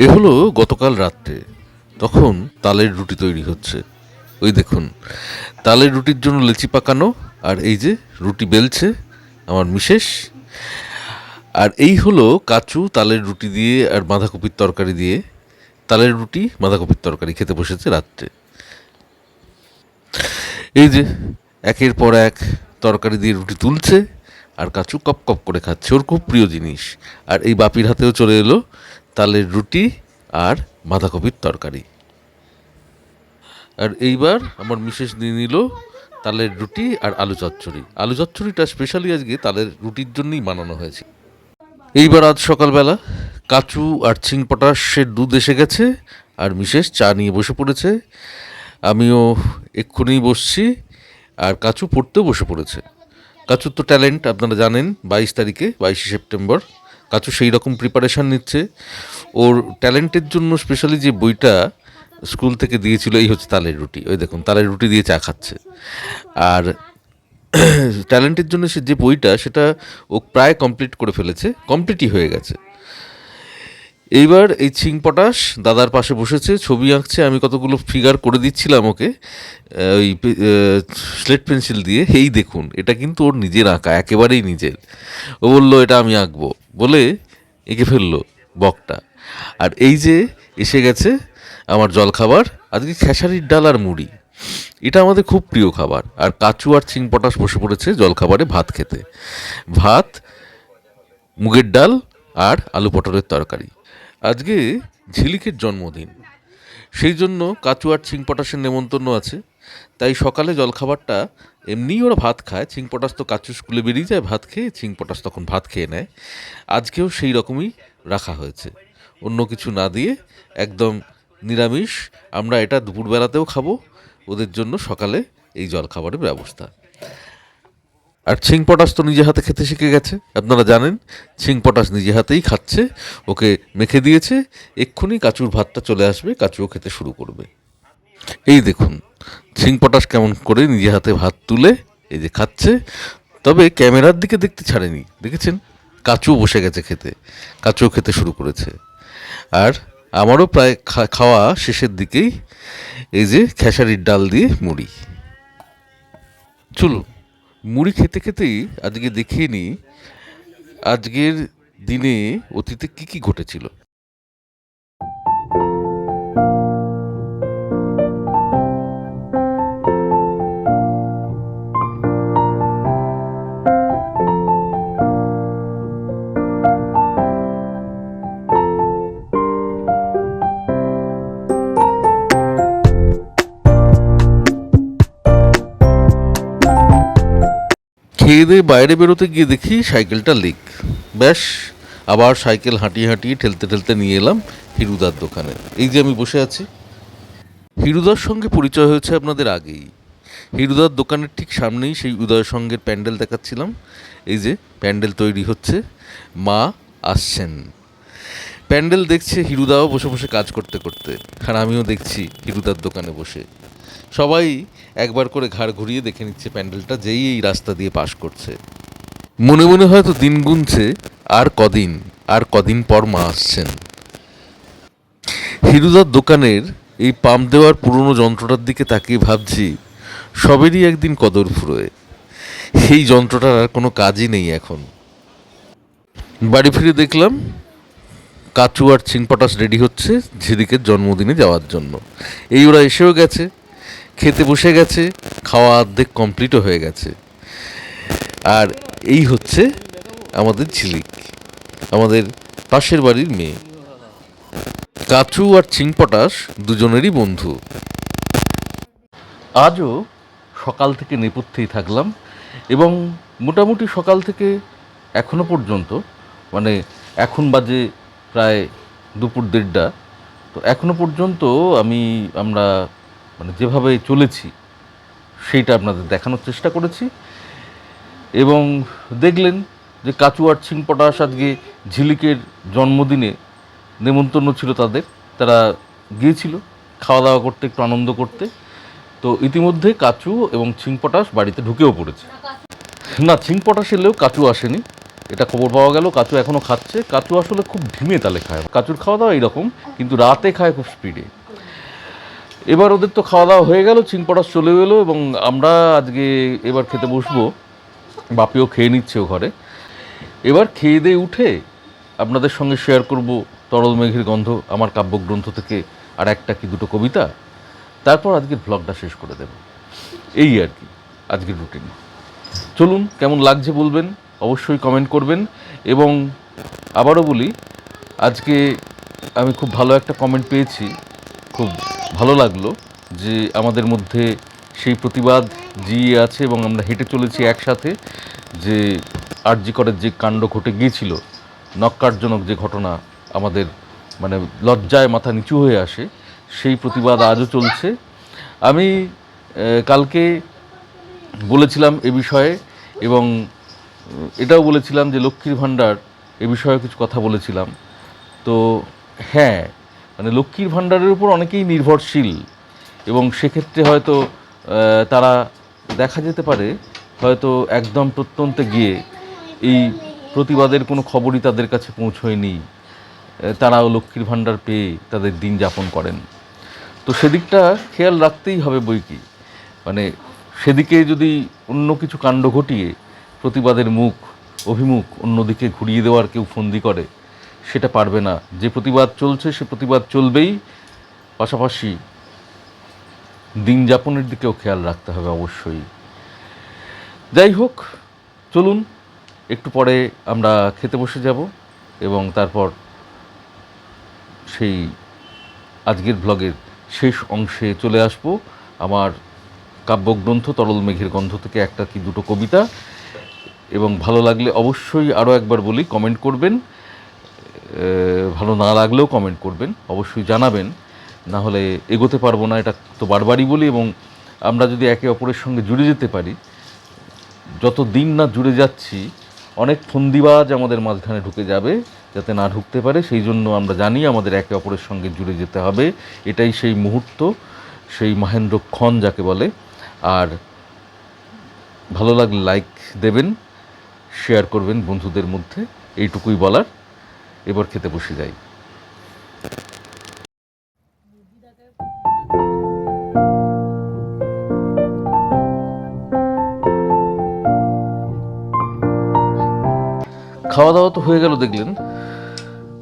এ হলো গতকাল রাত্রে। তখন তালের রুটি তৈরি হচ্ছে। ওই দেখুন, তালের রুটির জন্য লেচি পাকানো, আর এই যে রুটি বেলছে আমার মিসেস। আর এই হলো কাচু তালের রুটি দিয়ে আর বাঁধাকপির তরকারি দিয়ে, তালের রুটি বাঁধাকপির তরকারি খেতে বসেছে রাত্রে। এই যে একের পর এক তরকারি দিয়ে রুটি তুলছে, আর কাচু কপ কপ করে খাচ্ছে, ওর খুব প্রিয় জিনিস। আর এই বাপির হাতেও চলে এলো তালের রুটি আর বাঁধাকপির তরকারি। আর এইবার আমার মিসেস নিয়ে নিল তালের রুটি আর আলু চচ্চড়ি। আলু চচ্চড়িটা স্পেশালি আজকে তালের রুটির জন্যই বানানো হয়েছে। এইবার আজ সকালবেলা কাচু আর চিং পটাশের দুধ এসে গেছে, আর মিসেস চা নিয়ে বসে পড়েছে। আমিও এক্ষুনি বসছি, আর কাচু পড়তেও বসে পড়েছে। কাচুর তো ট্যালেন্ট আপনারা জানেন, 22 তারিখে 22শে সেপ্টেম্বর কাচু সেই রকম প্রিপারেশান নিচ্ছে। ওর ট্যালেন্টের জন্য স্পেশালি যে বইটা স্কুল থেকে দিয়েছিল, এই হচ্ছে তালের রুটি। ওই দেখুন, তালের রুটি দিয়ে চা খাচ্ছে। আর ট্যালেন্টের জন্য সে যে বইটা, সেটা ও প্রায় কমপ্লিট করে ফেলেছে, কমপ্লিটই হয়ে গেছে। এইবার এই ছিং পটাশ দাদার পাশে বসেছে, ছবি আঁকছে। আমি কতগুলো ফিগার করে দিচ্ছিলাম ওকে ওই স্লেট পেন্সিল দিয়ে। এই দেখুন, এটা কিন্তু ওর নিজের আঁকা, একেবারেই নিজের। ও বললো এটা আমি আঁকবো বলে এঁকে ফেললো বকটা। আর এই যে এসে গেছে আমার জলখাবার, আজকে খেসারির ডাল আর মুড়ি। এটা আমাদের খুব প্রিয় খাবার। আর কাচু আর চিং পটাশ বসে পড়েছে জলখাবারে ভাত খেতে। ভাত, মুগের ডাল আর আলু পটলের তরকারি। আজকে ঝিলিকের জন্মদিন, সেই জন্য কাচু আর চিং পটাশের নেমন্তন্ন আছে। তাই সকালে জলখাবারটা, এমনিই ওরা ভাত খায়, চিং পটাশ তো কাচু স্কুলে বেরিয়ে যায় ভাত খেয়ে, চিং পটাশ তখন ভাত খেয়ে নেয়। আজকেও সেই রকমই রাখা হয়েছে, অন্য কিছু না দিয়ে একদম নিরামিষ। আমরা এটা দুপুরবেলাতেও খাবো, ওদের জন্য সকালে এই জলখাবারের ব্যবস্থা। আর ছিং পটাশ তো নিজে হাতে খেতে শিখে গেছে, আপনারা জানেন। ছিং পটাশ নিজে হাতেই খাচ্ছে, ওকে মেখে দিয়েছে। এক্ষুনি কাচুর ভাতটা চলে আসবে, কাচুও খেতে শুরু করবে। এই দেখুন ছিং পটাশ কেমন করে নিজে হাতে ভাত তুলে এই যে খাচ্ছে। তবে ক্যামেরার দিকে দেখতে ছাড়েনি, দেখেছেন? কাচুও বসে গেছে খেতে, কাচুও খেতে শুরু করেছে। আর আমারও প্রায় খাওয়া শেষের দিকেই। এই যে খেসারির ডাল দিয়ে মুড়ি। চলুন মুড়ি খেতে খেতেই আজকে দেখিয়ে নিই আজকের দিনে অতীতে কি কি ঘটেছিল। খেয়ে দিয়ে বাইরে বেরোতে গিয়ে দেখি সাইকেলটা লিক। ব্যাস, আবার সাইকেল হাঁটিয়ে হাঁটিয়ে ঠেলতে ঠেলতে নিয়ে এলাম হিরুদার দোকানে। এই যে আমি বসে আছি, হিরুদার সঙ্গে পরিচয় হয়েছে আপনাদের আগেই। হিরুদার দোকানের ঠিক সামনেই সেই উদয় সঙ্গের প্যান্ডেল দেখাচ্ছিলাম। এই যে প্যান্ডেল তৈরি হচ্ছে, মা আসছেন। প্যান্ডেল দেখছে হিরুদাও বসে বসে কাজ করতে করতে, আর আমিও দেখছি হিরুদার দোকানে বসে। সবাই একবার করে ঘাড় ঘুরিয়ে দেখে নিচ্ছে প্যান্ডেলটা, যেই এই রাস্তা দিয়ে পাশ করছে। মনে মনে হয়তো দিন গুনছে, আর কদিন, আর কদিন পর মা আসছেন। হিরুদার দোকানের এই পাম্প দেওয়ার পুরনো যন্ত্রটার দিকে তাকিয়ে ভাবছি, সবেরই একদিন কদর ফুরোয়। এই যন্ত্রটার আর কোনো কাজই নেই এখন। বাড়ি ফিরে দেখলাম কাচু আর চিং পটাশ রেডি হচ্ছে ঝিলিকের জন্মদিনে যাওয়ার জন্য। এই ওরা এসেও গেছে, খেতে বসে গেছে, খাওয়া অর্ধেক কমপ্লিটও হয়ে গেছে। আর এই হচ্ছে আমাদের ঝিলিক, আমাদের পাশের বাড়ির মেয়ে। কাচু আর চিং পটাশ দুজনেরই বন্ধু। আজও সকাল থেকে নেপথ্যেই থাকলাম, এবং মোটামুটি সকাল থেকে এখনো পর্যন্ত, মানে এখন বাজে প্রায় দুপুর 1:30, তো এখনো পর্যন্ত আমরা মানে যেভাবে চলেছি সেইটা আপনাদের দেখানোর চেষ্টা করেছি। এবং দেখলেন যে কাচু আর চিং পটাশ আজকে ঝিলিকের জন্মদিনে নেমন্তন্ন ছিল তাদের, তারা গিয়েছিল খাওয়া দাওয়া করতে, একটু আনন্দ করতে। তো ইতিমধ্যে কাচু এবং চিং পটাশ বাড়িতে ঢুকেও পড়েছে। না, চিং পটাশ এলেও কাচু আসেনি, এটা খবর পাওয়া গেল কাচু এখনও খাচ্ছে। কাচু আসলে খুব ধিমে তালে খায়, কাচুর খাওয়া দাওয়া এইরকম, কিন্তু রাতে খায় খুব স্পিডে। এবার ওদের তো খাওয়া দাওয়া হয়ে গেল, চিংপটাশ চলে এলো এবং আমরা আজকে এবার খেতে বসবো। বাপিও খেয়ে নিচ্ছে ও ঘরে। এবার খেয়ে দিয়ে উঠে আপনাদের সঙ্গে শেয়ার করব তরল মেঘের গন্ধ, আমার কাব্যগ্রন্থ থেকে আর একটা কি দুটো কবিতা, তারপর আজকের ব্লগটা শেষ করে দেব। এই আর কি আজকের রুটিন। চলুন, কেমন লাগছে বলবেন, অবশ্যই কমেন্ট করবেন। এবং আবারও বলি, আজকে আমি খুব ভালো একটা কমেন্ট পেয়েছি, খুব ভালো লাগলো যে আমাদের মধ্যে সেই প্রতিবাদ জিয়ে আছে এবং আমরা হেঁটে চলেছি একসাথে। যে আরজি করের যে কাণ্ড ঘটে গিয়েছিল, নক্কারজনক যে ঘটনা, আমাদের মানে লজ্জায় মাথা নিচু হয়ে আসে, সেই প্রতিবাদ আজও চলছে। আমি কালকে বলেছিলাম এ বিষয়ে, এবং এটাও বলেছিলাম যে লক্ষ্মীর ভাণ্ডার এ বিষয়ে কিছু কথা বলেছিলাম। তো হ্যাঁ, মানে লক্ষ্মীর ভাণ্ডারের উপর অনেকেই নির্ভরশীল, এবং সেক্ষেত্রে হয়তো তারা দেখা যেতে পারে হয়তো একদম প্রত্যন্তে গিয়ে এই প্রতিবাদের কোনো খবরই তাদের কাছে পৌঁছয়নি, তারাও লক্ষ্মীর ভাণ্ডার পেয়ে তাদের দিন যাপন করেন। তো সেদিকটা খেয়াল রাখতেই হবে বই কি, মানে সেদিকে যদি অন্য কিছু কাণ্ড ঘটিয়ে প্রতিবাদের অভিমুখ অন্যদিকে ঘুরিয়ে দেওয়ার কেউ ফন্দি করে, সেটা পারবে না। যে প্রতিবাদ চলছে সে প্রতিবাদ চলবেই, পাশাপাশি দিন যাপনের দিকেও খেয়াল রাখতে হবে অবশ্যই। যাই হোক, চলুন একটু পরে আমরা খেতে বসে যাব এবং তারপর সেই আজকের ব্লগের শেষ অংশে চলে আসব। আমার কাব্যগ্রন্থ তরল মেঘের গন্ধ থেকে একটা কি দুটো কবিতা, এবং ভালো লাগলে অবশ্যই আরও একবার বলি কমেন্ট করবেন, ভালো না লাগলেও কমেন্ট করবেন, অবশ্যই জানাবেন, না হলে এগোতে পারবো না। এটা তো বারবারই বলি, এবং আমরা যদি একে অপরের সঙ্গে জুড়ে যেতে পারি, যত দিন না জুড়ে যাচ্ছি অনেক ফন্দিবাজ আমাদের মাঝখানে ঢুকে যাবে, যাতে না ঢুকতে পারে সেই জন্য আমরা জানি আমাদের একে অপরের সঙ্গে জুড়ে যেতে হবে। এটাই সেই মুহূর্ত, সেই মহেন্দ্রক্ষণ যাকে বলে। আর ভালো লাগলে লাইক দেবেন, শেয়ার করবেন বন্ধুদের মধ্যে, এইটুকুই বলার। এবার খেতে বসে যাই। খাওয়া দাওয়া তো হয়ে গেল দেখলেন,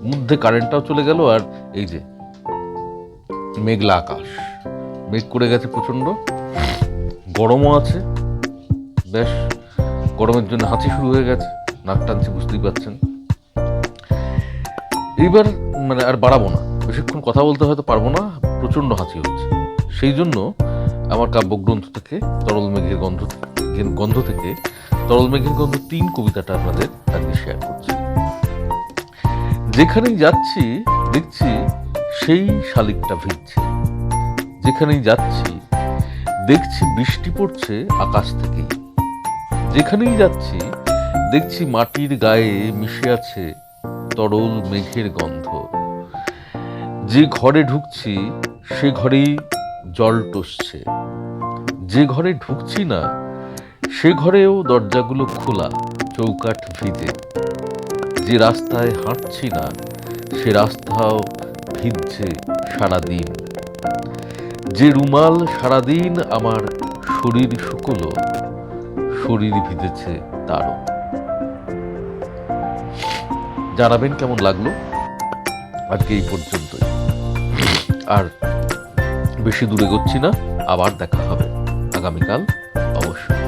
মধ্যে কারেন্টটাও চলে গেল, আর এই যে মেঘলা আকাশ, মেঘ করে গেছে প্রচণ্ড, গরমও আছে বেশ, গরমের জন্য হাঁচি শুরু হয়ে গেছে, নাক টানছি বুঝতেই পারছেন। এইবার মানে আর বাড়াবো না, বেশিক্ষণ কথা বলতে হয়তো পারবো না, প্রচণ্ড হাঁচি হচ্ছে। সেই জন্য আমার কাব্যগ্রন্থ থেকে তরল মেঘের গন্ধ থেকে তরল মেঘের গন্ধ 3 কবিতাটা আপনাদের আজকে শেয়ার করছি। যেখানেই যাচ্ছি দেখছি সেই শালিকটা ভিজছে, যেখানেই যাচ্ছি দেখছি বৃষ্টি পড়ছে আকাশ থেকেই, যেখানেই যাচ্ছি দেখছি মাটির গায়ে মিশে আছে তরল মেঘের গন্ধ, যে ঘরে ঢুকছি সে ঘরেই জল টসছে, যে ঘরে ঢুকছি না সে ঘরেও দরজাগুলো খোলা, চৌকাঠ ভিজে, যে রাস্তায় হাঁটছি না সে রাস্তাও ভিজছে সারাদিন, যে রুমাল সারাদিন আমার শরীর শুকলো, শরীর ভিজেছে তারও। জানাবেন কেমন লাগলো। আজকে এই পর্যন্তই, আর বেশি দূরে এগোচ্ছি না, আবার দেখা হবে আগামীকাল অবশ্যই।